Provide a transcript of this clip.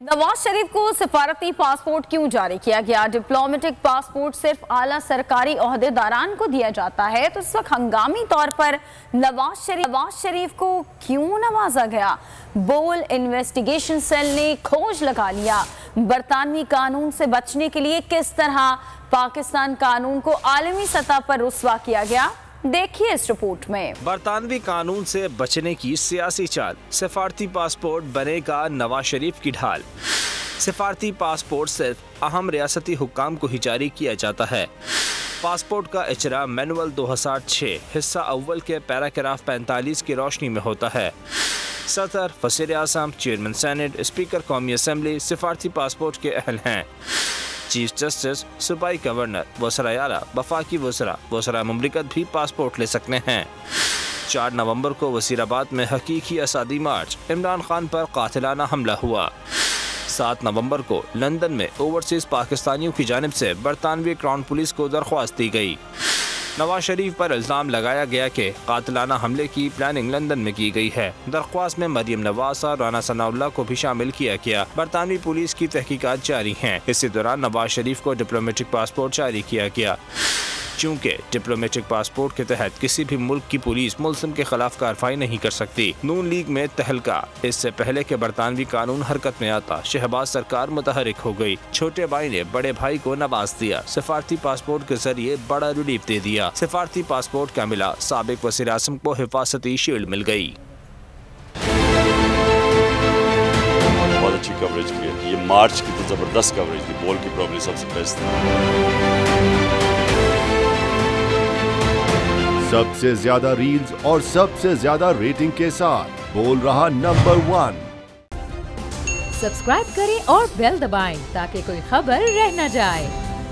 नवाज शरीफ को सिफारती पासपोर्ट क्यों जारी किया गया? डिप्लोमेटिक पासपोर्ट सिर्फ आला सरकारी ओहदेदारान को दिया जाता है, तो इस वक्त हंगामी तौर पर नवाज शरीफ को क्यों नवाजा गया? बोल इन्वेस्टिगेशन सेल ने खोज लगा लिया। बरतानवी कानून से बचने के लिए किस तरह पाकिस्तान कानून को आलमी सतह पर रुस्वा किया गया, देखिए इस रिपोर्ट में। बरतानवी कानून से बचने की सियासी चाल, सिफारती पासपोर्ट बनेगा नवाज शरीफ की ढाल। सिफारती पासपोर्ट सिर्फ अहम रियासती हुक्काम को ही जारी किया जाता है। पासपोर्ट का इजरा मैनुअल 2006 हिस्सा अव्वल के पैराग्राफ 45 की रोशनी में होता है। सदर, वज़ीर आज़म, चेयरमैन सेनेट, स्पीकर कौमी असम्बली सिफारती पासपोर्ट के अहल हैं। चीफ जस्टिस, सूबाई गवर्नर, वज़ीर आला, वफाकी वज़रा मुमलिकत भी पासपोर्ट ले सकते हैं। 4 नवंबर को वज़ीराबाद में हकीकी आज़ादी मार्च, इमरान खान पर कातिलाना हमला हुआ। 7 नवंबर को लंदन में ओवरसीज पाकिस्तानियों की जानिब से बरतानवी क्राउन पुलिस को दरख्वास्त दी गई। नवाज शरीफ पर इल्ज़ाम लगाया गया कि कातिलाना हमले की प्लानिंग लंदन में की गई है। दरख्वास्त में मरियम नवाज और राना सनाउल्लाह को भी शामिल किया गया। बरतानवी पुलिस की तहकीकात जारी हैं। इसी दौरान नवाज शरीफ को डिप्लोमेटिक पासपोर्ट जारी किया गया। चूँकि डिप्लोमेटिक पासपोर्ट के तहत किसी भी मुल्क की पुलिस मुल्ज़िम के खिलाफ कार्रवाई नहीं कर सकती। नून लीग में तहलका। इससे पहले के बरतानवी कानून हरकत में आता, शहबाज सरकार मुतहरिक हो गई। छोटे भाई ने बड़े भाई को नवाज दिया। सिफारती पासपोर्ट के जरिए बड़ा रिलीफ दे दिया। सिफारती पासपोर्ट का मिला, साबिक वज़ीर आज़म को हिफाजती शील्ड मिल गई। बहुत अच्छी कवरेज की, ये मार्च की तो जबरदस्त कवरेज थी, बॉल की प्रॉब्लम सबसे बेस्ट थी। सबसे ज्यादा रील्स और सबसे ज्यादा रेटिंग के साथ बोल रहा नंबर 1। सब्सक्राइब करें और बेल दबाएं ताकि कोई खबर रह न जाए।